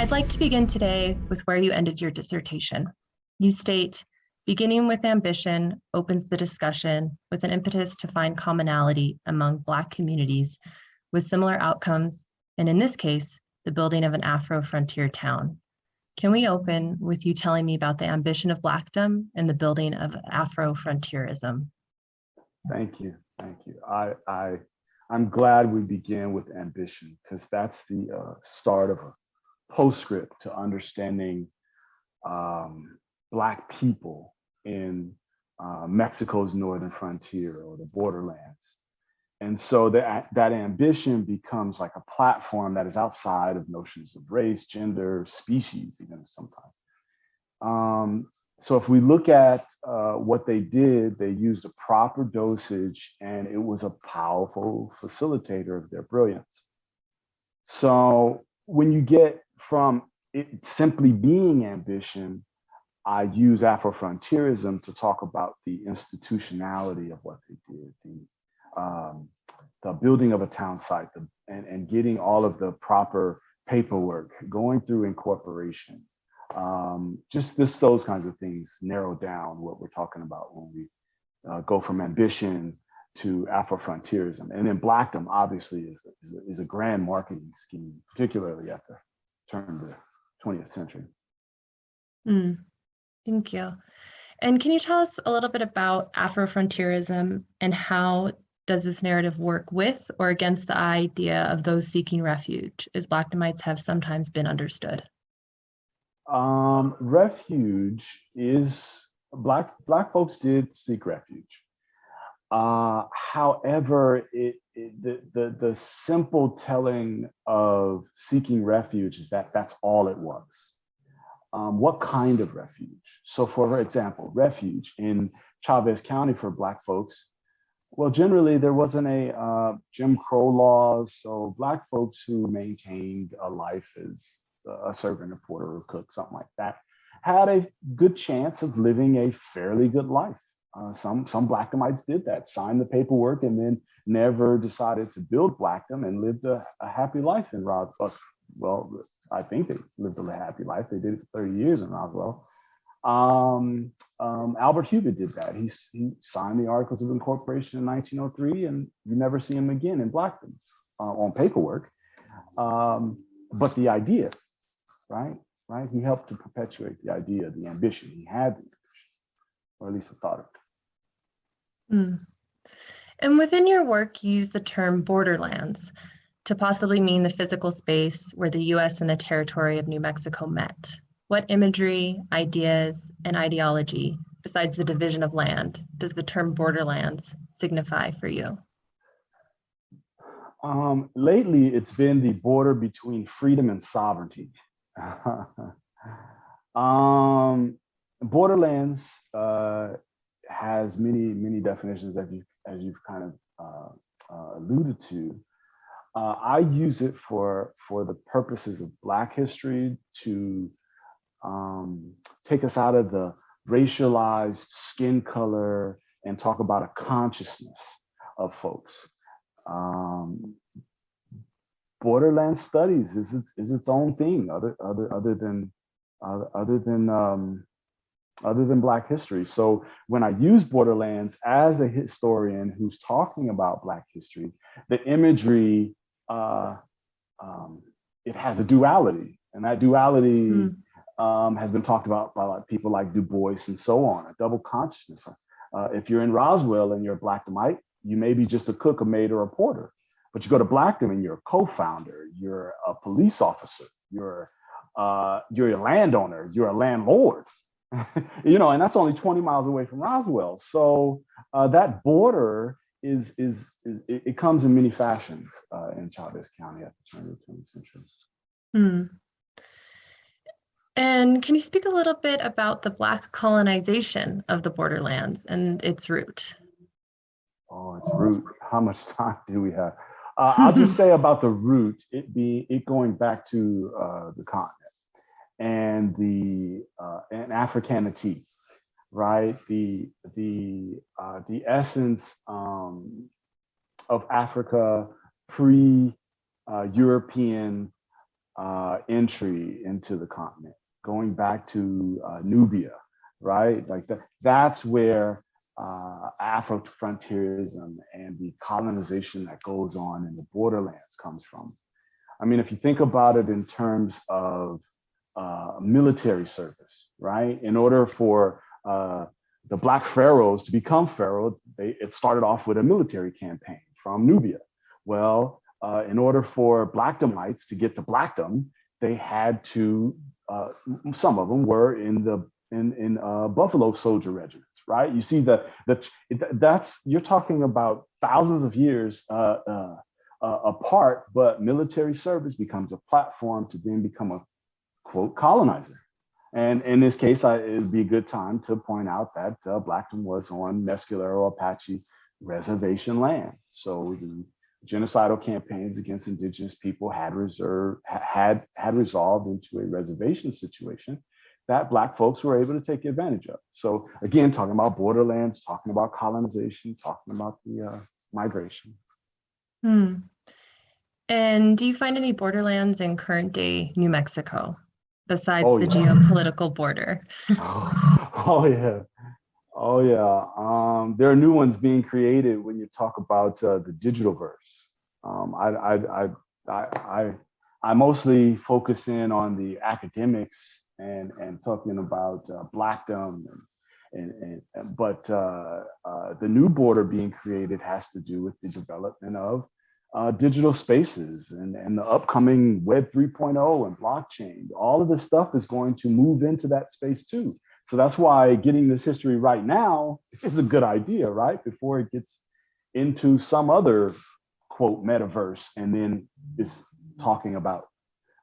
I'd like to begin today with where you ended your dissertation. You state, beginning with ambition opens the discussion with an impetus to find commonality among Black communities with similar outcomes, and in this case, the building of an Afro-frontier town. Can we open with you telling me about the ambition of Blackdom and the building of Afrofronterism? Thank you, thank you. I'm glad we begin with ambition because that's the start of a postscript to understanding Black people in Mexico's northern frontier or the borderlands. And so that ambition becomes like a platform that is outside of notions of race, gender, species, even sometimes. So if we look at what they did, they used a proper dosage and it was a powerful facilitator of their brilliance. So when you get from it simply being ambition, I use Afrofronterism to talk about the institutionality of what they did, the building of a town site, and getting all of the proper paperwork, going through incorporation. Just those kinds of things narrow down what we're talking about when we go from ambition to Afrofronterism. And then Blackdom obviously is a grand marketing scheme, particularly at the turn of the 20th century. Thank you. And can you tell us a little bit about Afrofronterism and how does this narrative work with or against the idea of those seeking refuge, as Blackdomites have sometimes been understood? Refuge is, Black folks did seek refuge. However, the simple telling of seeking refuge is that that's all it was. What kind of refuge? So for example, refuge in Chavez County for Black folks, well, generally there wasn't a Jim Crow laws, so Black folks who maintained a life as a servant, a porter, or cook, something like that, had a good chance of living a fairly good life. Some Blackdomites did that, signed the paperwork, and then never decided to build Blackdom and lived a happy life in Roswell. Well, I think they lived a happy life. They did it for 30 years in Roswell. Albert Hubert did that. He signed the Articles of Incorporation in 1903, and you never see him again in Blackdom on paperwork. But the idea, right? He helped to perpetuate the idea, the ambition. He had the ambition, or at least the thought of it. And within your work, you use the term borderlands to possibly mean the physical space where the US and the territory of New Mexico met. What imagery, ideas, and ideology, besides the division of land, does the term borderlands signify for you? Lately, it's been the border between freedom and sovereignty. Borderlands has many definitions as you've kind of alluded to. I use it for the purposes of Black history to take us out of the racialized skin color and talk about a consciousness of folks. Borderland studies is its own thing, other than Black history. So when I use borderlands as a historian who's talking about Black history, the imagery it has a duality, and that duality has been talked about by people like Du Bois and so on. A double consciousness. If you're in Roswell and you're a Blackdomite, you may be just a cook, a maid, or a porter. But you go to Blackdom and you're a co-founder, you're a police officer, you're a landowner, you're a landlord, and that's only 20 miles away from Roswell. So that border it comes in many fashions in Chavez County at the turn of the 20th century. And can you speak a little bit about the Black colonization of the borderlands and its root? Oh, its root. How much time do we have? I'll just say about the root, it going back to the continent and and Africanity, right? The essence of Africa pre-European entry into the continent, going back to Nubia, right? Like that's where Afrofronterism and the colonization that goes on in the borderlands comes from. I mean, if you think about it in terms of military service, right? In order for the Black pharaohs to become pharaoh, it started off with a military campaign from Nubia. Well, in order for Blackdomites to get to Blackdom, they had to. Some of them were in Buffalo Soldier regiments, right? You see that's you're talking about thousands of years apart, but military service becomes a platform to then become a quote colonizer. And in this case, it'd be a good time to point out that Blackdom was on Mescalero Apache reservation land. So the genocidal campaigns against indigenous people had resolved into a reservation situation that Black folks were able to take advantage of. So again, talking about borderlands, talking about colonization, talking about the migration. Hmm. And do you find any borderlands in current day New Mexico besides Oh the yeah. geopolitical border? Oh yeah. Oh yeah. There are new ones being created when you talk about the digital verse. I mostly focus in on the academics and talking about Blackdom but the new border being created has to do with the development of digital spaces and the upcoming Web 3.0 and blockchain. All of this stuff is going to move into that space too. So that's why getting this history right now is a good idea, right? Before it gets into some other quote metaverse and then is talking about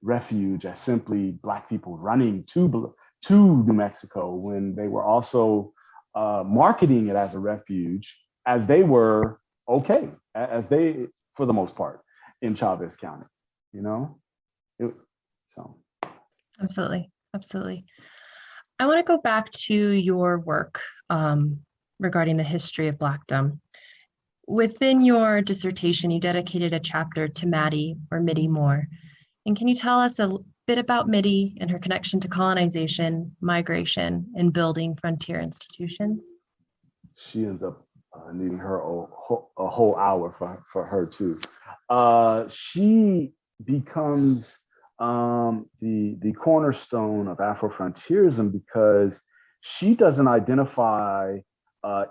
refuge as simply Black people running to New Mexico when they were also marketing it as a refuge, as they were okay, as they, for the most part, in Chavez County, you know? So. Absolutely, absolutely. I want to go back to your work regarding the history of Blackdom. Within your dissertation, you dedicated a chapter to Maddie or Mittie Moore. And can you tell us a bit about Mittie and her connection to colonization, migration, and building frontier institutions? She ends up needing her a whole hour for her too. She becomes the cornerstone of Afrofronterism because she doesn't identify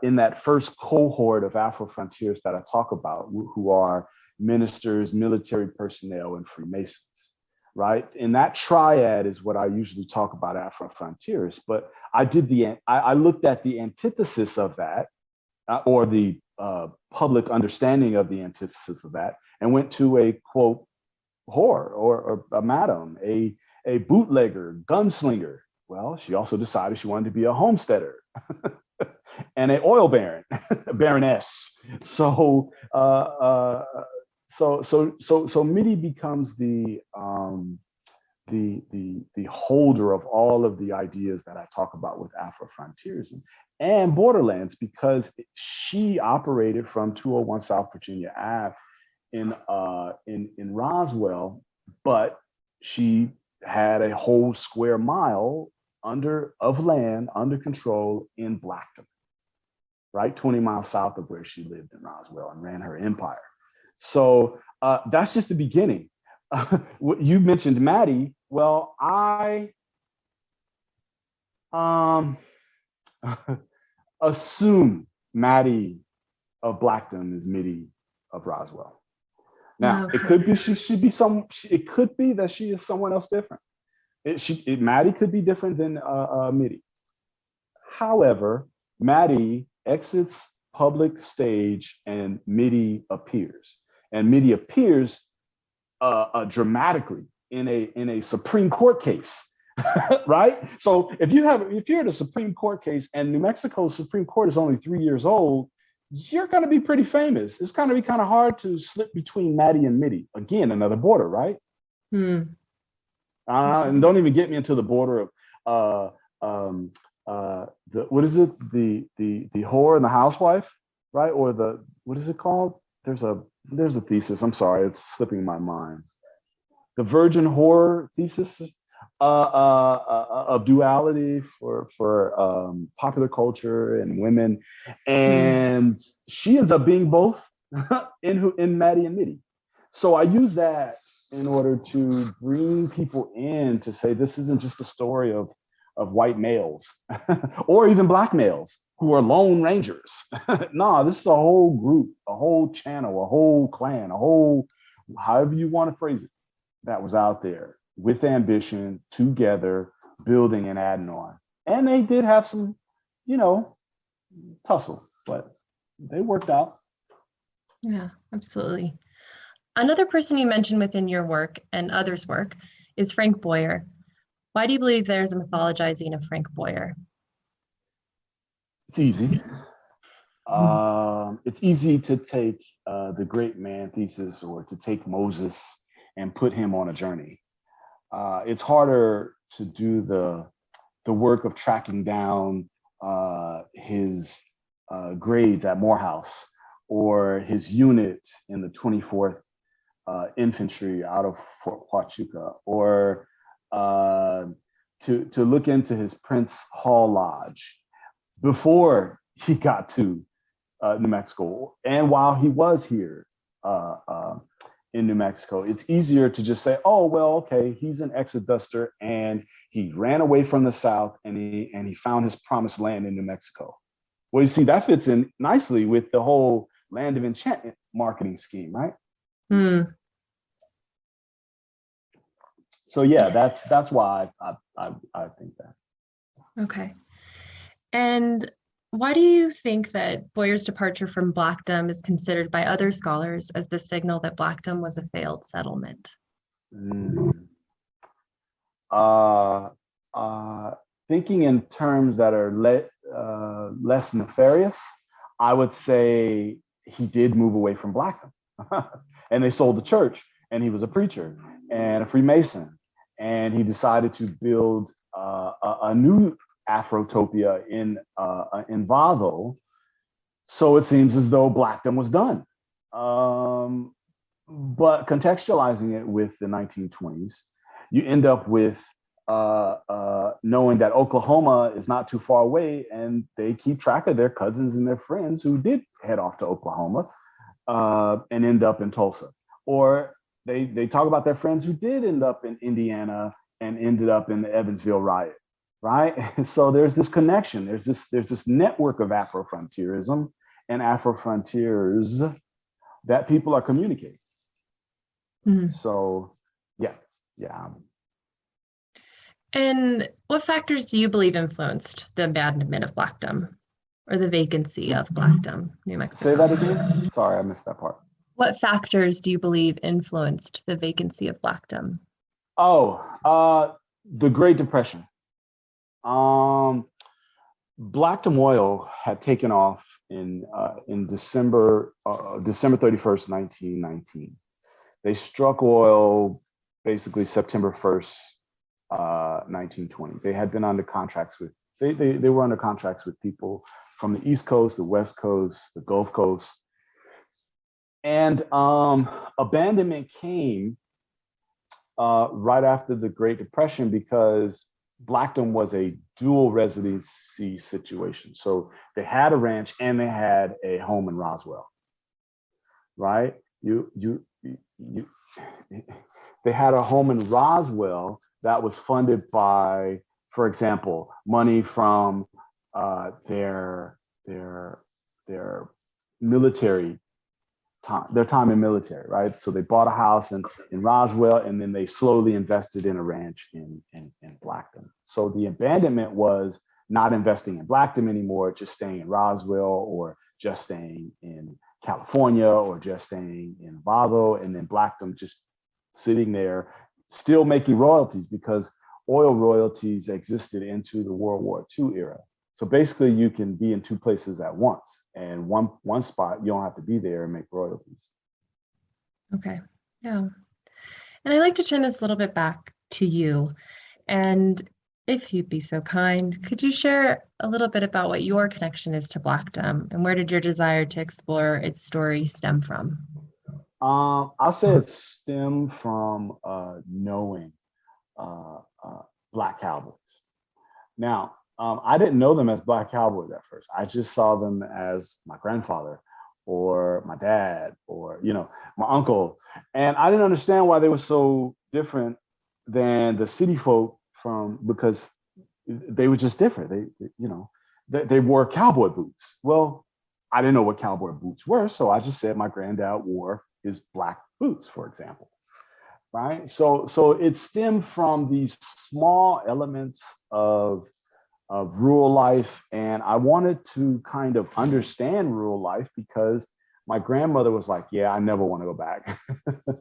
in that first cohort of Afrofrontiers that I talk about, who are ministers, military personnel, and Freemasons, right? And that triad is what I usually talk about Afrofrontiers. But I looked at the antithesis of that, or the public understanding of the antithesis of that, and went to a quote whore or a madam, a bootlegger, gunslinger. Well, she also decided she wanted to be a homesteader and an oil baron, baroness. So Mittie becomes the holder of all of the ideas that I talk about with Afrofronterism and Borderlands, because she operated from 201 South Virginia Ave in Roswell, but she had a whole square mile of land under control in Blackdom, right? 20 miles south of where she lived in Roswell and ran her empire. So that's just the beginning. You mentioned Maddie. Well, I assume Maddie of Blackdom is Mittie of Roswell. Now, Okay. it could be it could be that she is someone else different. Maddie could be different than Mittie. However, Maddie exits public stage and Mittie appears. And Mittie appears dramatically in a Supreme Court case, right? So if you're in a Supreme Court case and New Mexico's Supreme Court is only 3 years old, you're going to be pretty famous. It's going to be kind of hard to slip between Maddie and Mittie. Again, another border, right? And don't even get me into the border of what is it? The whore and the housewife, right? Or what is it called? There's a thesis. I'm sorry, it's slipping my mind. the virgin horror thesis of duality for popular culture and women, and she ends up being both in Maddie and Mitty. So I use that in order to bring people in to say this isn't just a story of white males or even black males who are lone rangers. No, this is a whole group, a whole channel, a whole clan, a whole, however you want to phrase it, that was out there with ambition, together, building and adding on. And they did have some, tussle, but they worked out. Yeah, absolutely. Another person you mentioned within your work and others' work is Frank Boyer. Why do you believe there's a mythologizing of Frank Boyer? It's easy. It's easy to take the great man thesis or to take Moses and put him on a journey. It's harder to do the work of tracking down his grades at Morehouse or his unit in the 24th Infantry out of Fort Huachuca, or to look into his Prince Hall Lodge before he got to New Mexico and while he was here in New Mexico. It's easier to just say, oh, well, okay, he's an exoduster and he ran away from the South and he found his promised land in New Mexico. Well, you see, that fits in nicely with the whole Land of Enchantment marketing scheme, right? So yeah, that's why I think that. Okay. And why do you think that Boyer's departure from Blackdom is considered by other scholars as the signal that Blackdom was a failed settlement? Thinking in terms that are less nefarious, I would say he did move away from Blackdom. And they sold the church, and he was a preacher and a Freemason, and he decided to build a new Afrotopia in Vado. So it seems as though Blackdom was done. But contextualizing it with the 1920s, you end up with knowing that Oklahoma is not too far away, and they keep track of their cousins and their friends who did head off to Oklahoma and end up in Tulsa. Or they talk about their friends who did end up in Indiana and ended up in the Evansville riot, right? So there's this connection. There's this network of Afrofronterism and Afrofrontiers that people are communicating. So yeah. And what factors do you believe influenced the abandonment of Blackdom or the vacancy of Blackdom, New Mexico? Say that again. Sorry, I missed that part. What factors do you believe influenced the vacancy of Blackdom? The Great Depression. Blackdom oil had taken off in December 31st, 1919. They struck oil basically September 1st, 1920. They had been under contracts with, they were under contracts with people from the East Coast, the West Coast, the Gulf Coast. And abandonment came right after the Great Depression because Blackdom was a dual residency situation. So they had a ranch and they had a home in Roswell, right? They had a home in Roswell that was funded by, for example, money from their military time, their time in military, right? So they bought a house in Roswell, and then they slowly invested in a ranch in Blackdom. So the abandonment was not investing in Blackdom anymore, just staying in Roswell or just staying in California or just staying in Vado, and then Blackdom just sitting there, still making royalties because oil royalties existed into the World War II era. So basically you can be in two places at once, and one spot, you don't have to be there and make royalties. Okay, yeah. And I'd like to turn this a little bit back to you. And if you'd be so kind, could you share a little bit about what your connection is to Blackdom and where did your desire to explore its story stem from? I'll say it stemmed from knowing uh, uh, Black cowboys. Now, I didn't know them as Black cowboys at first. I just saw them as my grandfather or my dad or, my uncle. And I didn't understand why they were so different than the city folk because they were just different. They wore cowboy boots. Well, I didn't know what cowboy boots were. So I just said my granddad wore his black boots, for example. Right. So it stemmed from these small elements of rural life. And I wanted to kind of understand rural life because my grandmother was like, yeah, I never want to go back.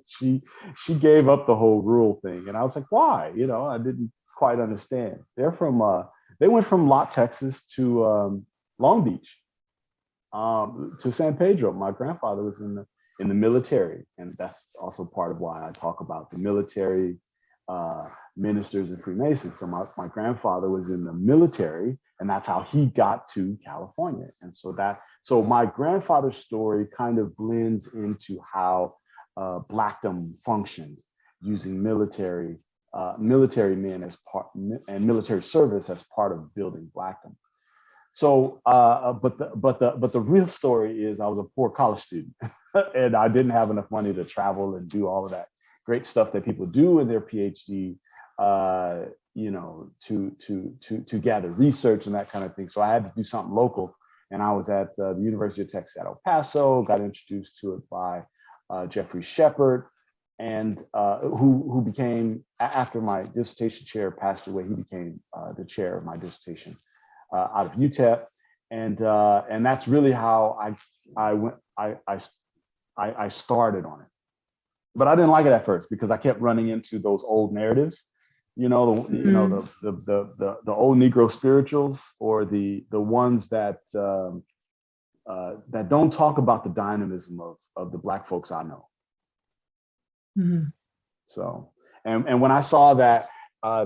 she she gave up the whole rural thing. And I was like, why? I didn't quite understand. They went from Lott, Texas to Long Beach, to San Pedro. My grandfather was in the military, and that's also part of why I talk about the military, ministers and Freemasons. So my grandfather was in the military, and that's how he got to California. And so my grandfather's story kind of blends into how Blackdom functioned, using military men as part and military service as part of building Blackdom. So, but the real story is I was a poor college student, and I didn't have enough money to travel and do all of that great stuff that people do in their PhD, to gather research and that kind of thing. So I had to do something local, and I was at the University of Texas at El Paso. Got introduced to it by Jeffrey Shepard, and who became, after my dissertation chair passed away, he became the chair of my dissertation out of UTEP, and that's really how I started on it. But I didn't like it at first because I kept running into those old narratives, the old Negro spirituals, or the ones that that don't talk about the dynamism of the Black folks I know. Mm-hmm. So, and when I saw that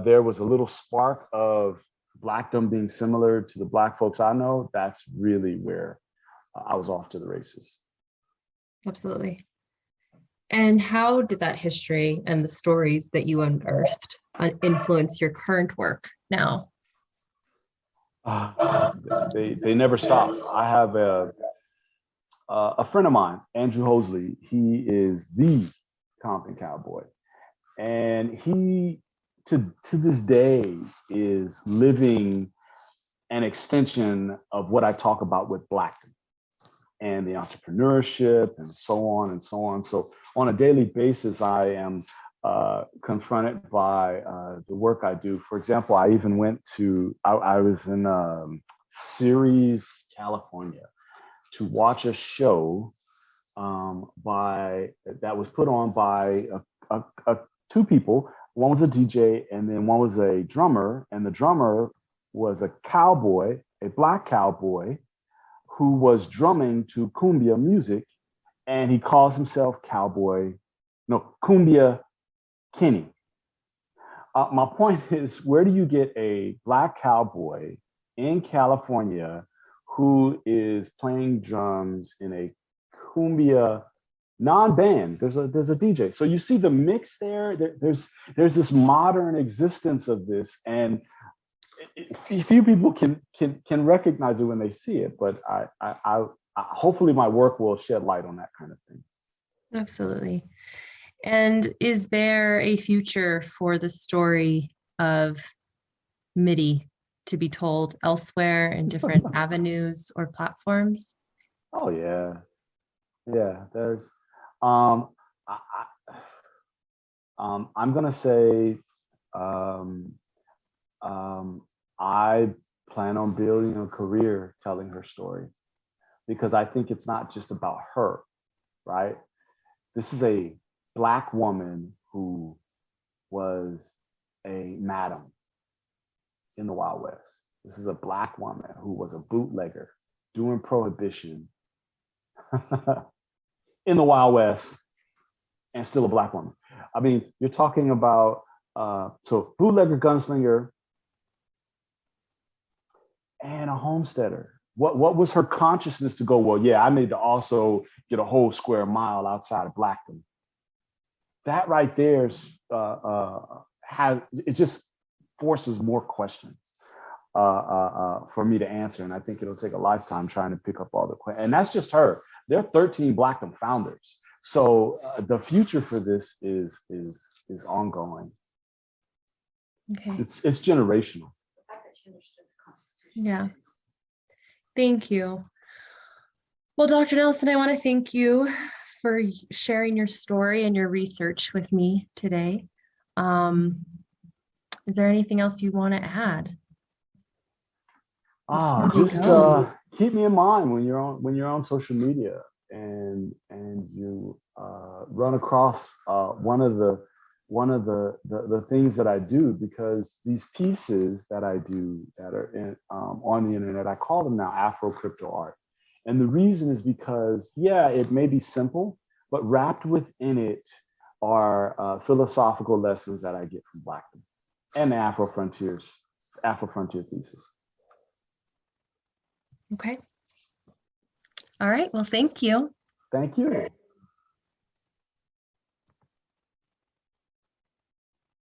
there was a little spark of Blackdom being similar to the Black folks I know, that's really where I was off to the races. Absolutely. And how did that history and the stories that you unearthed influence your current work now? They never stop. I have a friend of mine, Andrew Hosley. He is the Compton cowboy, and he to this day is living an extension of what I talk about with Blackdom and the entrepreneurship and so on and so on. So on a daily basis, I am confronted by the work I do. For example, I even I was in Ceres, California, to watch a show that was put on by two people. One was a DJ, and then one was a drummer. And the drummer was a cowboy, a Black cowboy, who was drumming to cumbia music, and he calls himself Cumbia Kenny. My point is, where do you get a Black cowboy in California who is playing drums in a cumbia non-band? There's a DJ. So you see the mix there. There's this modern existence of this, and few people can recognize it when they see it. But I hopefully my work will shed light on that kind of thing. Absolutely. And is there a future for the story of MIDI to be told elsewhere in different avenues or platforms? Oh yeah, yeah. There's I, I'm gonna say I plan on building a career telling her story, because I think it's not just about her, right? This is a Black woman who was a madam in the Wild West. This is a Black woman who was a bootlegger during Prohibition in the Wild West, and still a Black woman. I mean, you're talking about so bootlegger, gunslinger, and a homesteader. What was her consciousness to go, well, yeah, I need to also get a whole square mile outside of Blackdom. That right there it just forces more questions for me to answer. And I think it'll take a lifetime trying to pick up all the questions. And that's just her. There are 13 Blackdom founders. So the future for this is ongoing. Okay. It's generational. Yeah. Thank you. Well, Dr. Nelson, I want to thank you for sharing your story and your research with me today. Is there anything else you want to add? Just keep me in mind when you're on social media and you run across one of the things that I do, because these pieces that I do that are on the internet, I call them now Afro crypto art. And the reason is because, yeah, it may be simple, but wrapped within it are philosophical lessons that I get from Blackdom and the Afro frontier thesis. Okay. All right. Well, thank you. Thank you.